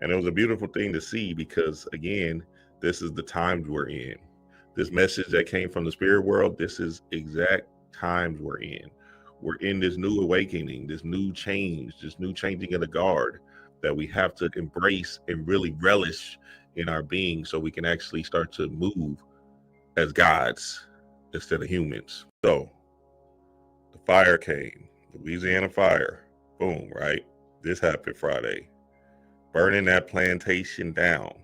And it was a beautiful thing to see because, again, this is the times we're in. This message that came from the spirit world, this is exact times we're in. We're in this new awakening, this new change, this new changing of the guard that we have to embrace and really relish in our being so we can actually start to move as gods instead of humans. So the fire came, Louisiana fire, boom, right? This happened Friday. Burning that plantation down.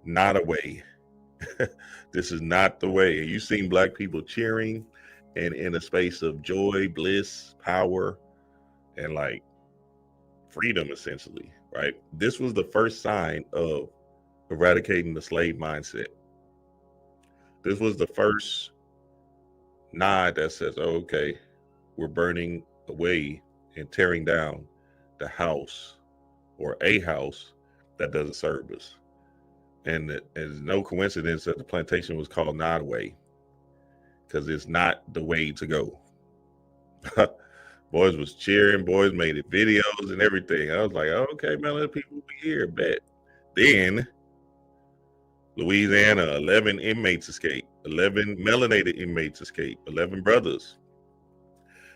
Not a way. This is not the way. You've seen Black people cheering and in a space of joy, bliss, power, and like freedom, essentially, right? This was the first sign of eradicating the slave mindset. This was the first nod that says, oh, okay, we're burning away and tearing down the house or a house that doesn't serve us. And it's no coincidence that the plantation was called Nodaway, because it's not the way to go. Boys was cheering, boys made it videos and everything. I was like, oh, okay, man, let people be here, bet. Then Louisiana, 11 inmates escape, 11 melanated inmates escape, 11 brothers.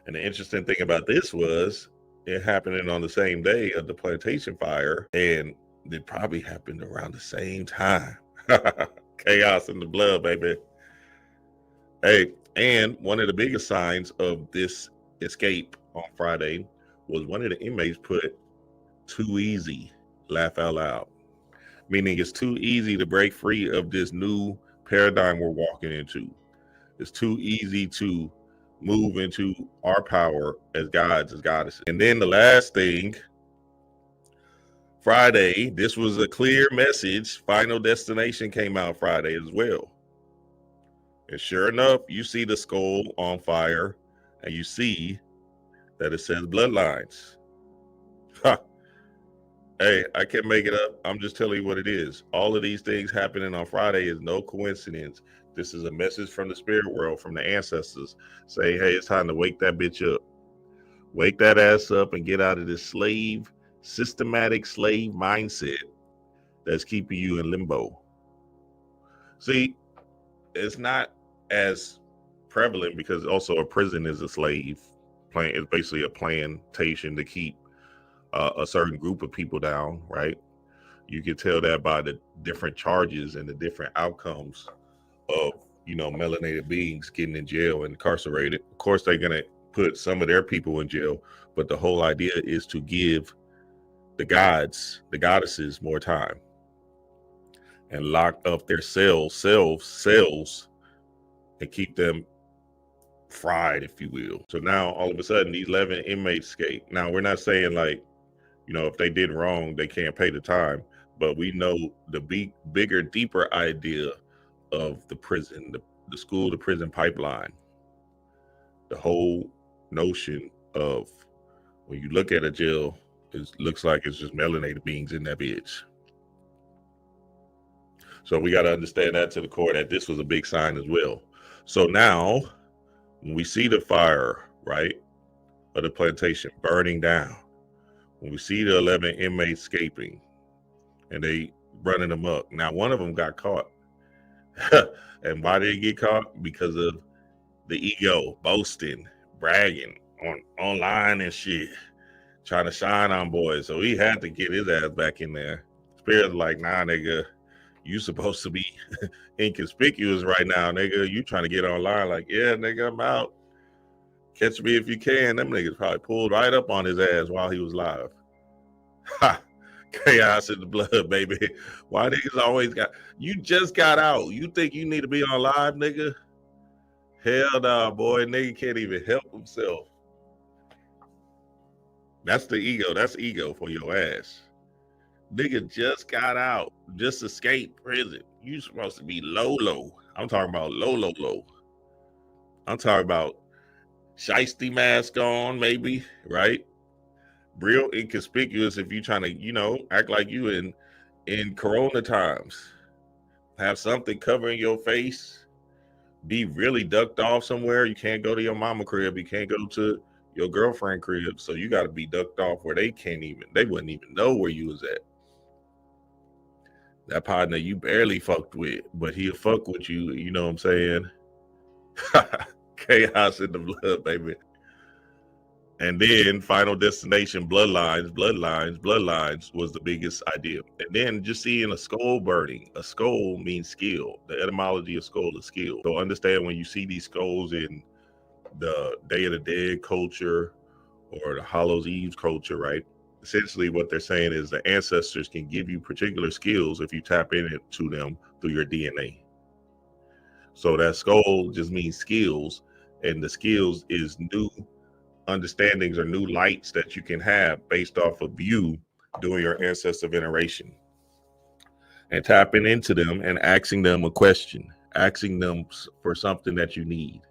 And the interesting thing about this was it happening on the same day of the plantation fire, and it probably happened around the same time. Chaos in the blood, baby. Hey, and one of the biggest signs of this escape on Friday was one of the inmates put too easy, laugh out loud. Meaning it's too easy to break free of this new paradigm we're walking into. It's too easy to move into our power as gods, as goddesses. And then the last thing, Friday, this was a clear message. Final Destination came out Friday as well. And sure enough, you see the skull on fire and you see that it says bloodlines. Ha. Hey, I can't make it up. I'm just telling you what it is. All of these things happening on Friday is no coincidence. This is a message from the spirit world, from the ancestors, saying, hey, it's time to wake that bitch up. Wake that ass up and get out of this systematic slave mindset that's keeping you in limbo. See, it's not as prevalent because also a prison is a slave. It's basically a plantation to keep a certain group of people down, right? You can tell that by the different charges and the different outcomes of, melanated beings getting in jail and incarcerated. Of course, they're going to put some of their people in jail, but the whole idea is to give the gods, the goddesses more time and lock up their cells, and keep them fried, if you will. So now all of a sudden these 11 inmates escape. Now we're not saying like, if they did wrong, they can't pay the time, but we know the bigger, deeper idea of the prison, the school to prison pipeline, the whole notion of when you look at a jail, it looks like it's just melanated beings in that bitch. So we got to understand that to the core, that this was a big sign as well. So now when we see the fire, right, of the plantation burning down, when we see the 11 inmates escaping and they running amok. Now, one of them got caught. And why did he get caught? Because of the ego, boasting, bragging online and shit, trying to shine on boys. So he had to get his ass back in there. Spirit's like, nah, nigga, you supposed to be inconspicuous right now, nigga. You trying to get online like, yeah, nigga, I'm out. Catch me if you can. Them niggas probably pulled right up on his ass while he was live. Ha! Chaos in the blood, baby. Why niggas always you just got out. You think you need to be on live, nigga? Hell nah, boy. Nigga can't even help himself. That's the ego. That's ego for your ass. Nigga just got out. Just escaped prison. You supposed to be low. I'm talking about low. I'm talking about shiesty mask on, maybe, right? Real inconspicuous if you trying to, act like you in Corona times. Have something covering your face. Be really ducked off somewhere. You can't go to your mama crib. You can't go to your girlfriend crib. So you got to be ducked off where they wouldn't even know where you was at. That partner you barely fucked with, but he'll fuck with you. You know what I'm saying? Chaos in the blood, baby. And then Final Destination, Bloodlines, Bloodlines, Bloodlines was the biggest idea. And then just seeing a skull burning. A skull means skill. The etymology of skull is skill. So understand when you see these skulls in the Day of the Dead culture or the Hallows Eve culture, right? Essentially what they're saying is the ancestors can give you particular skills if you tap into them through your DNA. So that skull just means skills, and the skills is new understandings or new lights that you can have based off of you doing your ancestor veneration and tapping into them and asking them a question, asking them for something that you need.